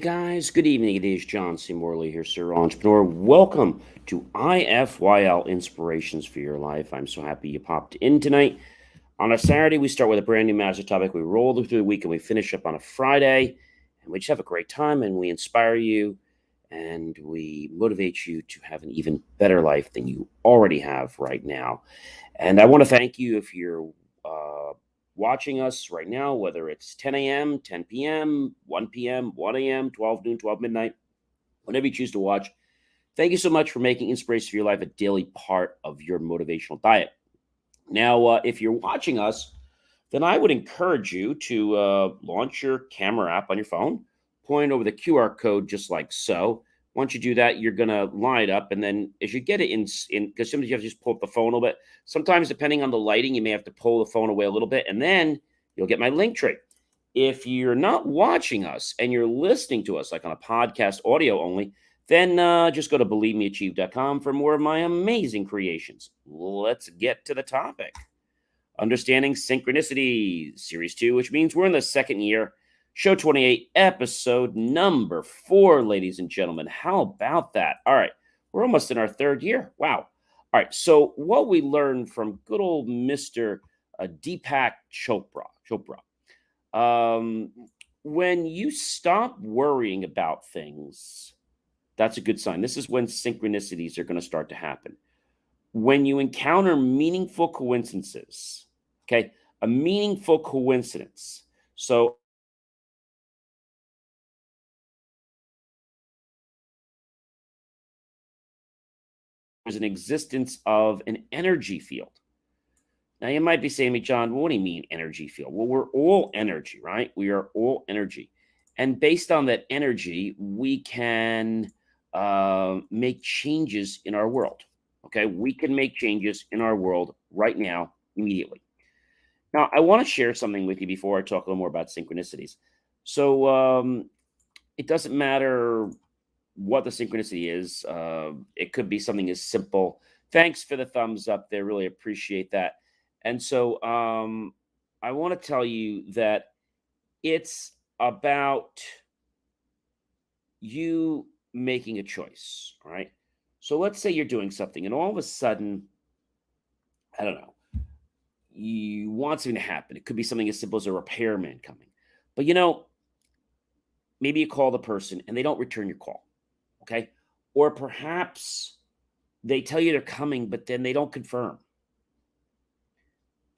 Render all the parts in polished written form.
guys. Good evening. It is John C. Morley here, Sir Entrepreneur. Welcome to IFYL Inspirations for Your Life. I'm so happy you popped in tonight. On a Saturday, we start with a brand new master topic. We roll through the week and we finish up on a Friday. And we just have a great time and we inspire you and we motivate you to have an even better life than you already have right now. And I want to thank you if you're watching us right now, whether it's 10 a.m., 10 p.m., 1 p.m., 1 a.m., 12 noon, 12 midnight, whenever you choose to watch. Thank you so much for making Inspiration for Your Life a daily part of your motivational diet. Now, if you're watching us, then I would encourage you to launch your camera app on your phone, point over the QR code just like so. Once you do that, you're going to line it up. And then as you get it in, because sometimes you have to just pull up the phone a little bit. Sometimes, depending on the lighting, you may have to pull the phone away a little bit. And then you'll get my link tree. If you're not watching us and you're listening to us like on a podcast audio only, then just go to believemeachieve.com for more of my amazing creations. Let's get to the topic. Understanding Synchronicities, Series 2, which means we're in the second year. Show 28, episode number 4, ladies and gentlemen. How about that? All right, we're almost in our third year. Wow. All right, so what we learned from good old Mr. Deepak Chopra. When you stop worrying about things, that's a good sign. This is when synchronicities are going to start to happen. When you encounter meaningful coincidences, okay, a meaningful coincidence. So there's an existence of an energy field. Now, you might be saying to me, John, what do you mean energy field? Well, we're all energy, right? We are all energy. And based on that energy, we can make changes in our world. Okay, we can make changes in our world right now, immediately. Now, I want to share something with you before I talk a little more about synchronicities. So it doesn't matter what the synchronicity is. It could be something as simple. Thanks for the thumbs up there. Really appreciate that. And so I want to tell you that it's about you making a choice. All right. So let's say you're doing something and all of a sudden, I don't know, you want something to happen. It could be something as simple as a repairman coming. But maybe you call the person and they don't return your call. Okay. Or perhaps they tell you they're coming, but then they don't confirm.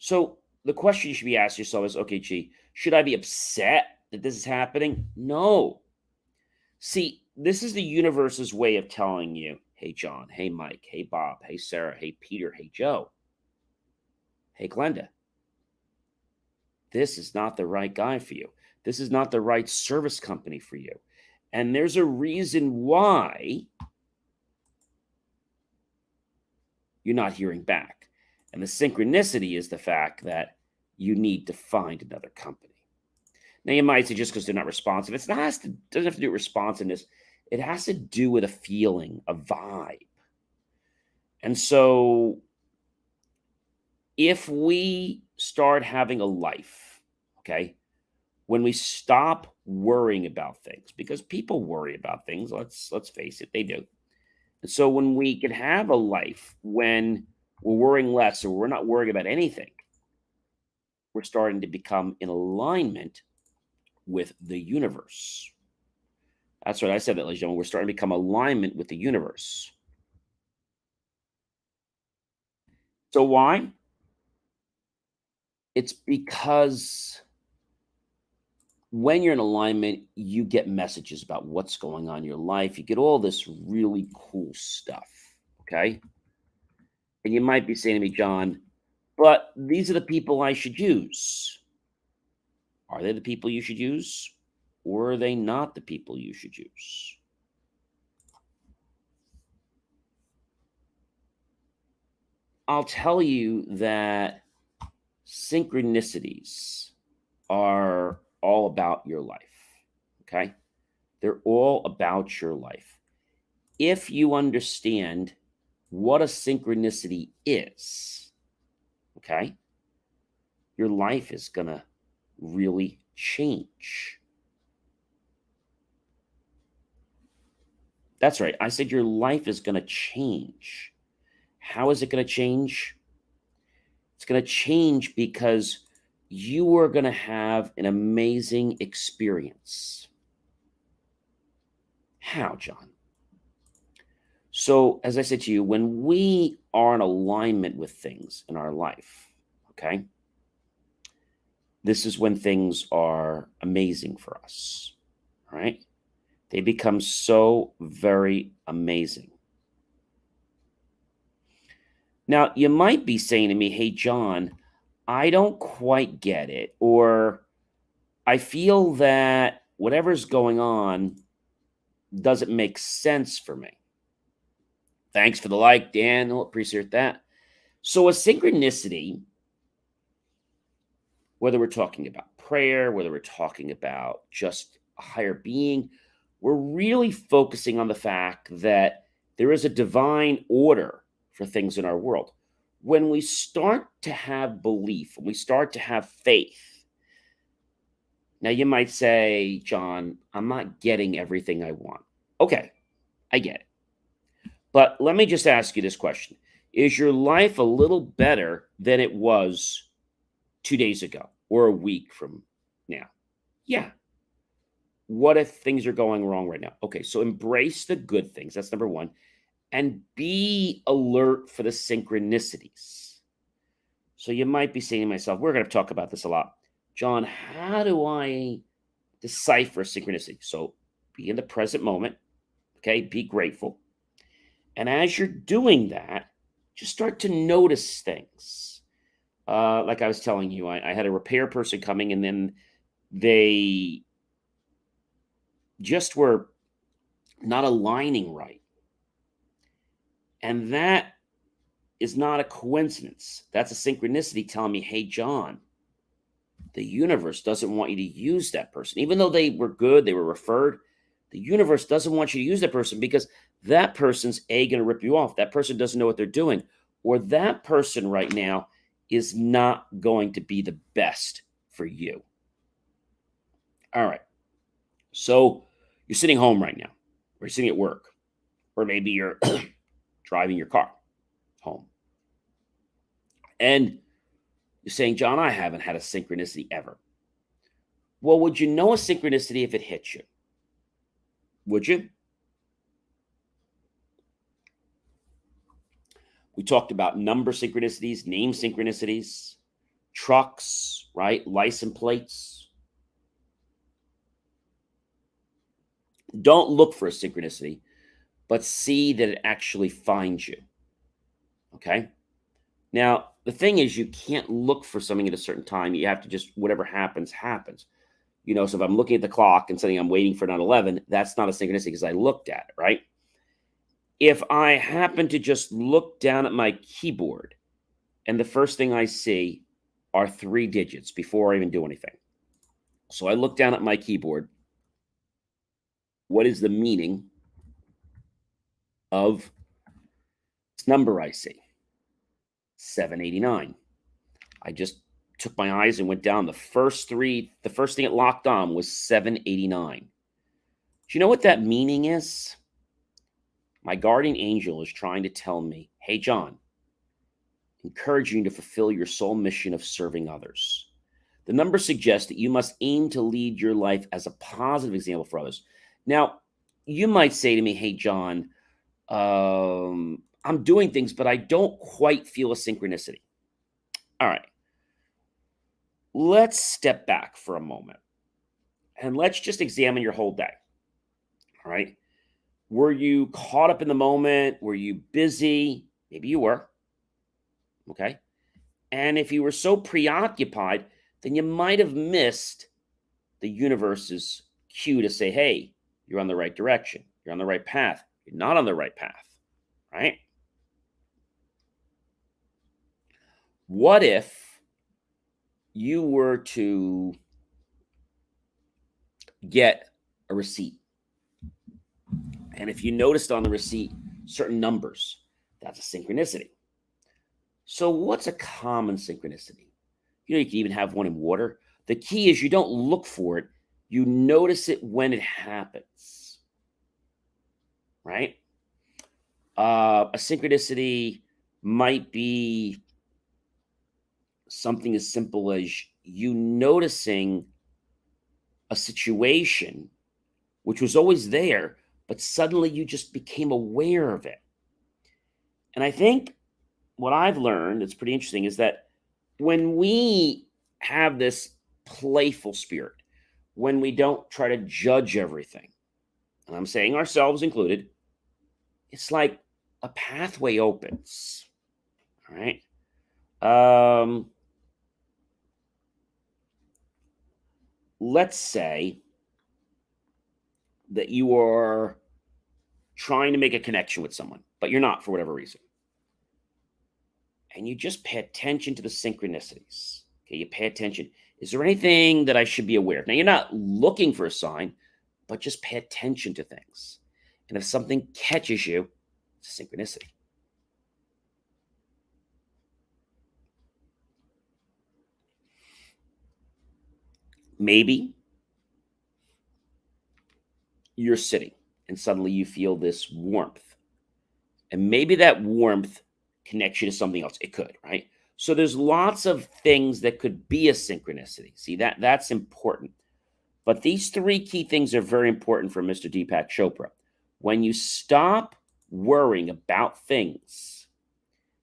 So the question you should be asking yourself is, okay, gee, should I be upset that this is happening? No. See, this is the universe's way of telling you, hey, John, hey, Mike, hey, Bob, hey, Sarah, hey, Peter, hey, Joe, hey, Glenda, this is not the right guy for you. This is not the right service company for you. And there's a reason why you're not hearing back. And the synchronicity is the fact that you need to find another company. Now, you might say just because they're not responsive, doesn't have to do with responsiveness. It has to do with a feeling, a vibe. And so if we start having a life, okay, when we stop worrying about things, because people worry about things, let's face it, they do. And so when we can have a life when we're worrying less or we're not worrying about anything, we're starting to become in alignment with the universe. That's what I said, that, ladies and gentlemen. We're starting to become alignment with the universe. So why? It's because when you're in alignment, you get messages about what's going on in your life. You get all this really cool stuff, okay? And you might be saying to me, John, but these are the people I should use. Are they the people you should use? Or are they not the people you should use? I'll tell you that synchronicities are all about your life, okay? They're all about your life. If you understand what a synchronicity is, okay, your life is going to really change. That's right. I said your life is going to change. How is it going to change? It's going to change because you are going to have an amazing experience. How, John? So, as I said to you, when we are in alignment with things in our life, okay, this is when things are amazing for us, right? They become so very amazing. Now, you might be saying to me, hey, John, I don't quite get it, or I feel that whatever's going on doesn't make sense for me. Thanks for the like, Dan. I'll appreciate that. So, a synchronicity, whether we're talking about prayer, whether we're talking about just a higher being, we're really focusing on the fact that there is a divine order for things in our world. When we start to have belief, when we start to have faith, now you might say, John, I'm not getting everything I want. Okay, I get it. But let me just ask you this question. Is your life a little better than it was 2 days ago or a week from now? Yeah. What if things are going wrong right now? Okay, so embrace the good things. That's number one. And be alert for the synchronicities. So you might be saying to myself, we're going to talk about this a lot. John, how do I decipher synchronicity? So be in the present moment. Okay, be grateful. And as you're doing that, just start to notice things. Like I was telling you, I had a repair person coming, and then they just were not aligning right. And that is not a coincidence. That's a synchronicity telling me, hey, John, the universe doesn't want you to use that person. Even though they were good, they were referred, the universe doesn't want you to use that person because that person's going to rip you off. That person doesn't know what they're doing. Or that person right now is not going to be the best for you. All right. So you're sitting home right now, or you're sitting at work, or maybe you're driving your car home. And you're saying, John, I haven't had a synchronicity ever. Well, would you know a synchronicity if it hit you? Would you? We talked about number synchronicities, name synchronicities, trucks, right? License plates. Don't look for a synchronicity, but see that it actually finds you. Okay? Now, the thing is, you can't look for something at a certain time. You have to just, whatever happens, happens. You know, so if I'm looking at the clock and saying I'm waiting for 9/11, that's not a synchronicity because I looked at it, right? If I happen to just look down at my keyboard and the first thing I see are 3 digits before I even do anything. So I look down at my keyboard. What is the meaning of this number I see? 789. I just took my eyes and went down. The first thing it locked on was 789. Do you know what that meaning is? My guardian angel is trying to tell me, hey, John, encouraging you to fulfill your soul mission of serving others. The number suggests that you must aim to lead your life as a positive example for others. Now, you might say to me, hey, John, I'm doing things, but I don't quite feel a synchronicity. All right. Let's step back for a moment and let's just examine your whole day. All right. Were you caught up in the moment? Were you busy? Maybe you were. Okay. And if you were so preoccupied, then you might have missed the universe's cue to say, hey, you're on the right direction. You're on the right path. You're not on the right path. Right? What if you were to get a receipt? And if you noticed on the receipt certain numbers, that's a synchronicity. So what's a common synchronicity? You know, you can even have one in water. The key is you don't look for it. You notice it when it happens. right? A synchronicity might be something as simple as you noticing a situation which was always there, but suddenly you just became aware of it. And I think what I've learned, it's pretty interesting, is that when we have this playful spirit, when we don't try to judge everything, and I'm saying ourselves included, it's like a pathway opens. All right. Let's say that you are trying to make a connection with someone, but you're not for whatever reason. And you just pay attention to the synchronicities. Okay, you pay attention. Is there anything that I should be aware of? Now, you're not looking for a sign, but just pay attention to things. And if something catches you, it's a synchronicity. Maybe you're sitting and suddenly you feel this warmth. And maybe that warmth connects you to something else. It could, right? So there's lots of things that could be a synchronicity. See, that's important. But these three key things are very important for Mr. Deepak Chopra. When you stop worrying about things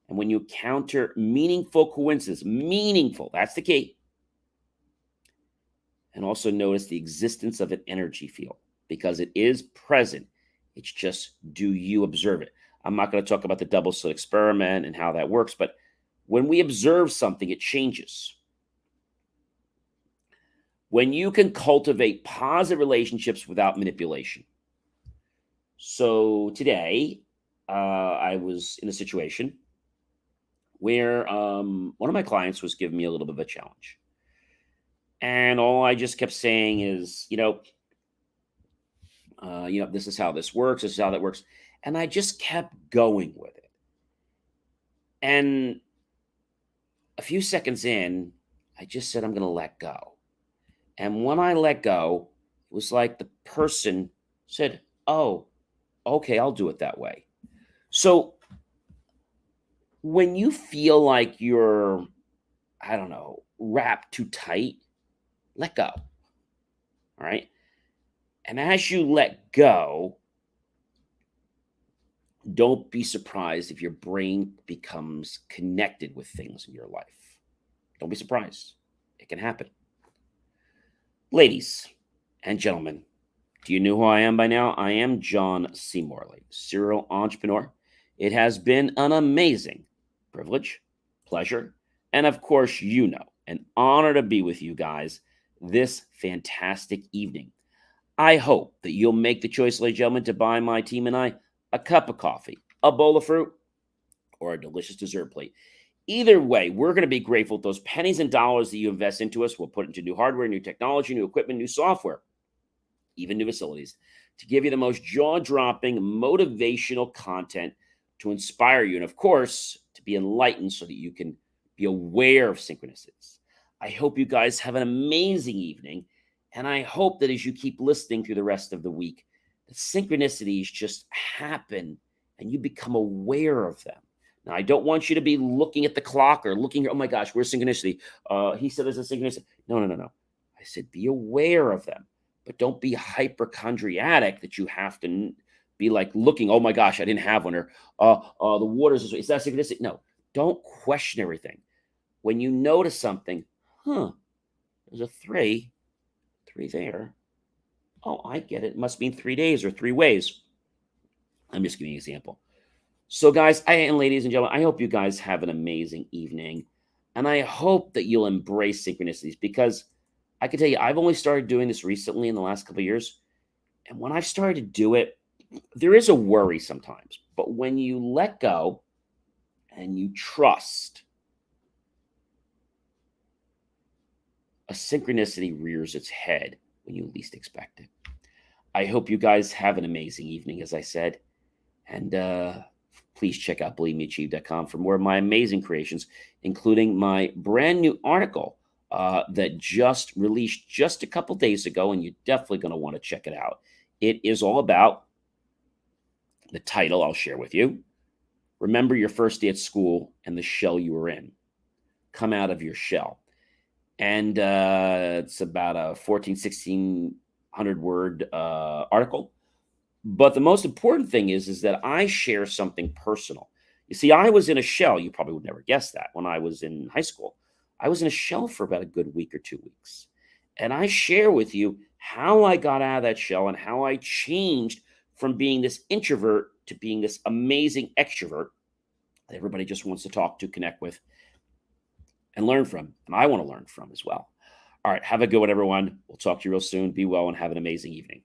and when you counter meaningful coincidences, meaningful, that's the key. And also notice the existence of an energy field because it is present. It's just, do you observe it? I'm not going to talk about the double slit experiment and how that works, but when we observe something, it changes. When you can cultivate positive relationships without manipulation. So today, I was in a situation where one of my clients was giving me a little bit of a challenge. And all I just kept saying is, this is how this works. This is how that works. And I just kept going with it. And a few seconds in, I just said, I'm going to let go. And when I let go, it was like the person said, oh, okay, I'll do it that way. So when you feel like you're, I don't know, wrapped too tight, let go. All right. And as you let go, don't be surprised if your brain becomes connected with things in your life. Don't be surprised. It can happen. Ladies and gentlemen, do you know who I am by now? I am John C. Morley, serial entrepreneur. It has been an amazing privilege, pleasure, and of course, an honor to be with you guys this fantastic evening. I hope that you'll make the choice, ladies and gentlemen, to buy my team and I a cup of coffee, a bowl of fruit, or a delicious dessert plate. Either way, we're going to be grateful. Those pennies and dollars that you invest into us, we'll put into new hardware, new technology, new equipment, new software, even new facilities, to give you the most jaw-dropping, motivational content to inspire you. And of course, to be enlightened so that you can be aware of synchronicities. I hope you guys have an amazing evening. And I hope that as you keep listening through the rest of the week, the synchronicities just happen and you become aware of them. Now, I don't want you to be looking at the clock or looking, oh my gosh, where's synchronicity? He said there's a synchronicity. No. I said be aware of them, but don't be hypochondriatic that you have to be like looking, oh my gosh, I didn't have one, or the water's, is that synchronicity? No, don't question everything. When you notice something, there's a three there. Oh, I get it. It must mean 3 days or 3 ways. I'm just giving you an example. So, guys, and ladies and gentlemen, I hope you guys have an amazing evening. And I hope that you'll embrace synchronicities because I can tell you, I've only started doing this recently in the last couple of years. And when I've started to do it, there is a worry sometimes. But when you let go and you trust, a synchronicity rears its head when you least expect it. I hope you guys have an amazing evening, as I said. And please check out believemeachieve.com for more of my amazing creations, including my brand new article that just released just a couple days ago, and you're definitely going to want to check it out. It is all about The title I'll share with you. Remember your first day at school and the shell you were in. Come out of your shell. And it's about a 1,600 word article. But the most important thing is that I share something personal. You see, I was in a shell. You probably would never guess that. When I was in high school, I was in a shell for about a good week or 2 weeks. And I share with you how I got out of that shell and how I changed from being this introvert to being this amazing extrovert that everybody just wants to talk to, connect with, and learn from. And I want to learn from as well. All right. Have a good one, everyone. We'll talk to you real soon. Be well and have an amazing evening.